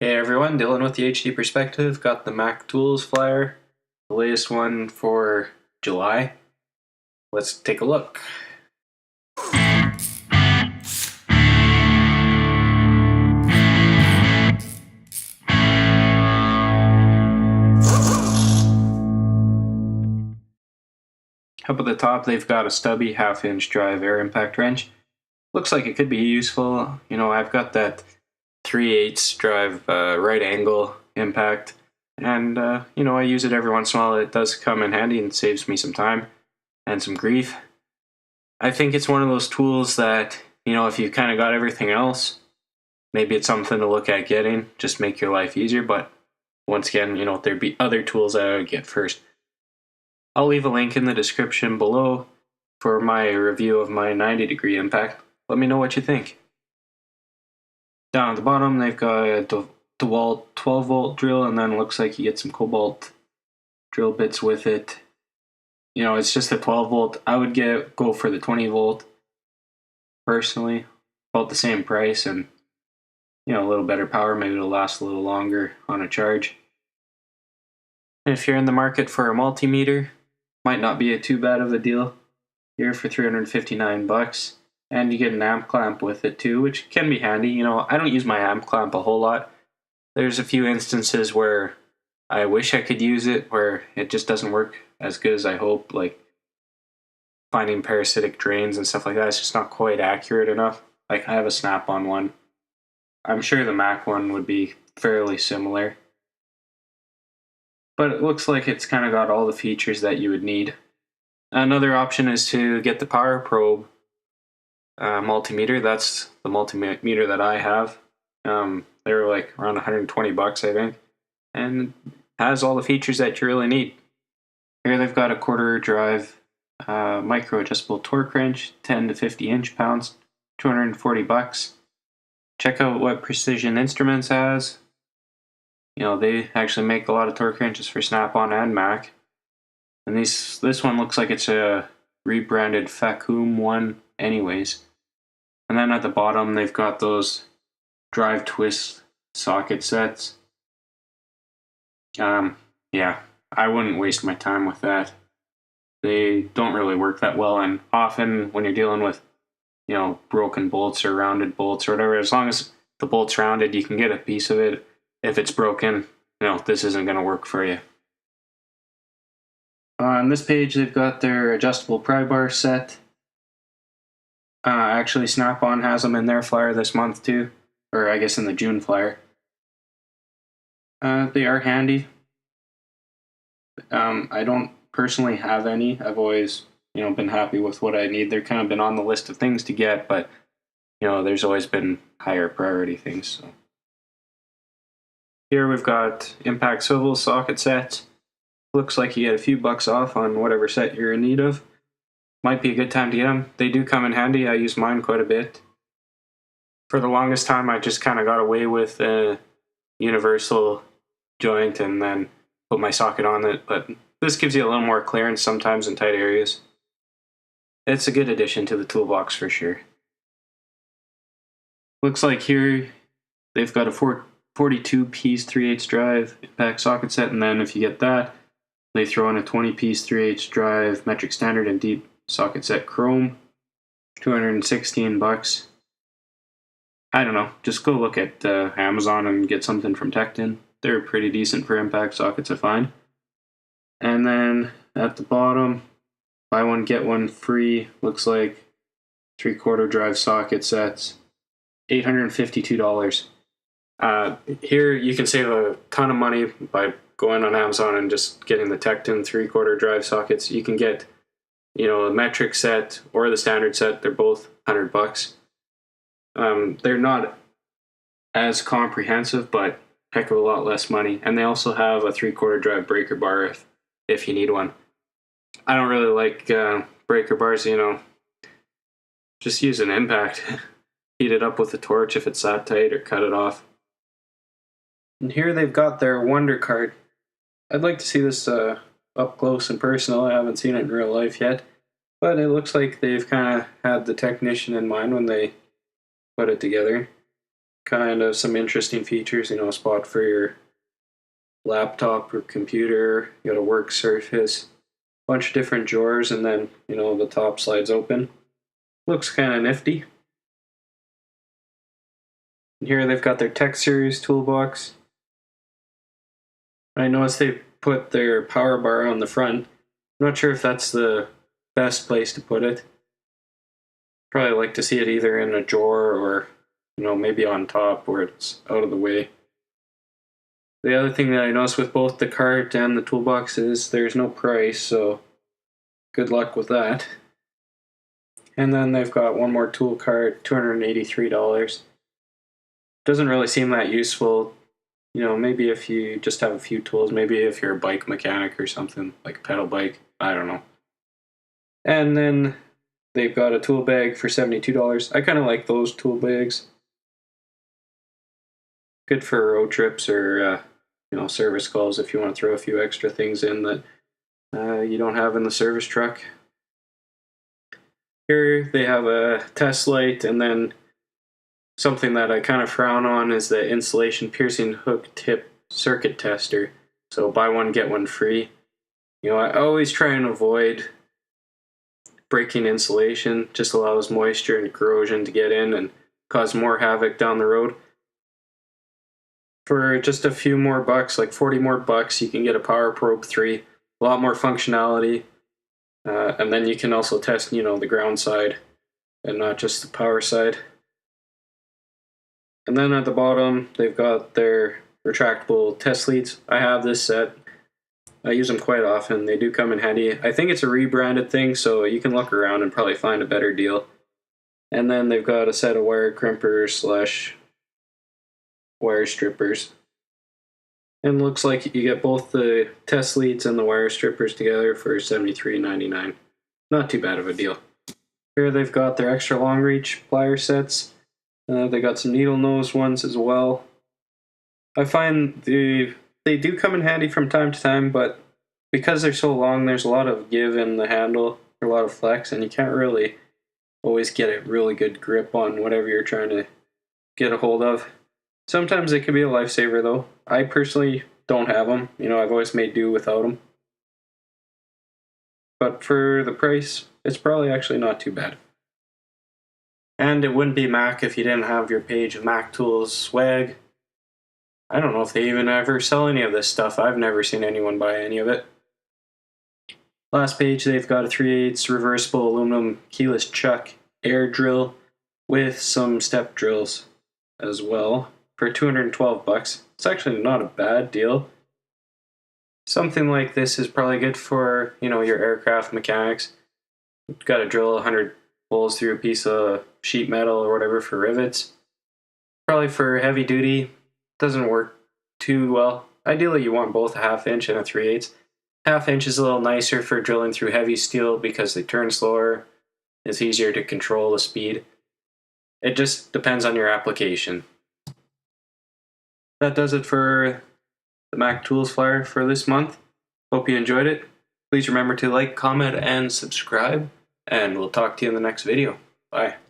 Hey everyone, Dylan with the HD Perspective. Got the Mac Tools flyer, the latest one for July. Let's take a look. Up at the top, they've got a stubby half-inch drive air impact wrench. Looks like it could be useful. I've got that 3/8 drive right angle impact, and I use it every once in a while. It does come in handy and saves me some time and some grief. I think it's one of those tools that, if you've kind of got everything else, maybe it's something to look at getting, just make your life easier. But once again, there'd be other tools that I would get first. I'll leave a link in the description below for my review of my 90-degree impact. Let me know what you think. Down at the bottom, they've got a DeWalt 12-volt drill, and then it looks like you get some Cobalt drill bits with it. It's just a 12-volt. I would go for the 20-volt, personally. About the same price, and, a little better power. Maybe it'll last a little longer on a charge. And if you're in the market for a multimeter, might not be too bad of a deal here for $359. And you get an amp clamp with it too, which can be handy. I don't use my amp clamp a whole lot. There's a few instances where I wish I could use it, where it just doesn't work as good as I hope, like finding parasitic drains and stuff like that. It's just not quite accurate enough. Like, I have a snap-on one. I'm sure the Mac one would be fairly similar. But it looks like it's kind of got all the features that you would need. Another option is to get the Power Probe multimeter. That's the multimeter that I have. They were like around $120, I think, and has all the features that you really need. Here they've got a quarter drive micro adjustable torque wrench, 10 to 50 inch-pounds, $240. Check out what Precision Instruments has. They actually make a lot of torque wrenches for Snap-on and Mac. And this one looks like it's a rebranded Facum one anyways. And then at the bottom, they've got those drive twist socket sets. Yeah, I wouldn't waste my time with that. They don't really work that well, and often when you're dealing with, broken bolts or rounded bolts or whatever, as long as the bolt's rounded, you can get a piece of it. If it's broken, this isn't going to work for you. On this page, they've got their adjustable pry bar set. Actually, Snap-on has them in their flyer this month too, or I guess in the June flyer. They are handy. I don't personally have any. I've always, been happy with what I need. They're kind of been on the list of things to get, but, there's always been higher priority things. So. Here we've got impact swivel socket sets. Looks like you get a few bucks off on whatever set you're in need of. Might be a good time to get them. They do come in handy. I use mine quite a bit. For the longest time, I just kind of got away with a universal joint and then put my socket on it, but this gives you a little more clearance sometimes in tight areas. It's a good addition to the toolbox for sure. Looks like here they've got a 42-piece 3/8 drive impact socket set, and then if you get that, they throw in a 20-piece 3/8 drive metric standard and deep socket set chrome, $216. I don't know, just go look at Amazon and get something from Tecton. They're pretty decent for impact sockets, I find. And then at the bottom, buy one get one free. Looks like 3/4 drive socket sets, $852. Here you can save a ton of money by going on Amazon and just getting the Tecton 3/4 drive sockets. You can get, a metric set or the standard set. They're both $100. They're not as comprehensive, but heck of a lot less money. And they also have a 3/4 drive breaker bar if you need one. I don't really like breaker bars, just use an impact. Heat it up with a torch if it's that tight, or cut it off. And here they've got their Wonder Cart. I'd like to see this up close and personal. I haven't seen it in real life yet. But it looks like they've kind of had the technician in mind when they put it together. kind of some interesting features, you know, a spot for your laptop or computer, you got a work surface, bunch of different drawers, and then, you know, the top slides open. Looks kind of nifty. And here they've got their Tech Series toolbox. I noticed they put their power bar on the front. I'm not sure if that's the best place to put it. Probably like to see it either in a drawer or, you know, maybe on top where it's out of the way. The other thing that I noticed with both the cart and the toolbox is there's no price, so good luck with that. And then they've got one more tool cart, $283. Doesn't really seem that useful. You know, maybe if you just have a few tools, maybe if you're a bike mechanic or something, like a pedal bike, I don't know. And then they've got a tool bag for $72. I kind of like those tool bags. Good for road trips or, you know, service calls if you want to throw a few extra things in that you don't have in the service truck. Here they have a test light, and then something that I kind of frown on is the insulation piercing hook tip circuit tester. So buy one, get one free. You know, I always try and avoid breaking insulation. Just allows moisture and corrosion to get in and cause more havoc down the road. For just a few more bucks, like 40 more bucks, you can get a Power Probe 3. A lot more functionality. And then you can also test, you know, the ground side and not just the power side. And then at the bottom, they've got their retractable test leads. I have this set. I use them quite often. They do come in handy. I think it's a rebranded thing, so you can look around and probably find a better deal. And then they've got a set of wire crimpers / wire strippers. And it looks like you get both the test leads and the wire strippers together for $73.99. Not too bad of a deal. Here they've got their extra long reach plier sets. They got some needle nose ones as well. I find they do come in handy from time to time, but because they're so long, there's a lot of give in the handle, a lot of flex, and you can't really always get a really good grip on whatever you're trying to get a hold of. Sometimes they can be a lifesaver, though. I personally don't have them. You know, I've always made do without them. But for the price, it's probably actually not too bad. And it wouldn't be Mac if you didn't have your page of Mac Tools swag. I don't know if they even ever sell any of this stuff. I've never seen anyone buy any of it. Last page, they've got a 3/8 reversible aluminum keyless chuck air drill with some step drills as well for $212. It's actually not a bad deal. Something like this is probably good for, you know, your aircraft mechanics. You've got to drill 100 holes through a piece of sheet metal or whatever for rivets. Probably for heavy duty, doesn't work too well. Ideally, you want both a 1/2 inch and a 3/8. 1/2 inch is a little nicer for drilling through heavy steel because they turn slower. It's easier to control the speed. It just depends on your application. That does it for the Mac Tools flyer for this month. Hope you enjoyed it. Please remember to like, comment, and subscribe, and we'll talk to you in the next video. Bye.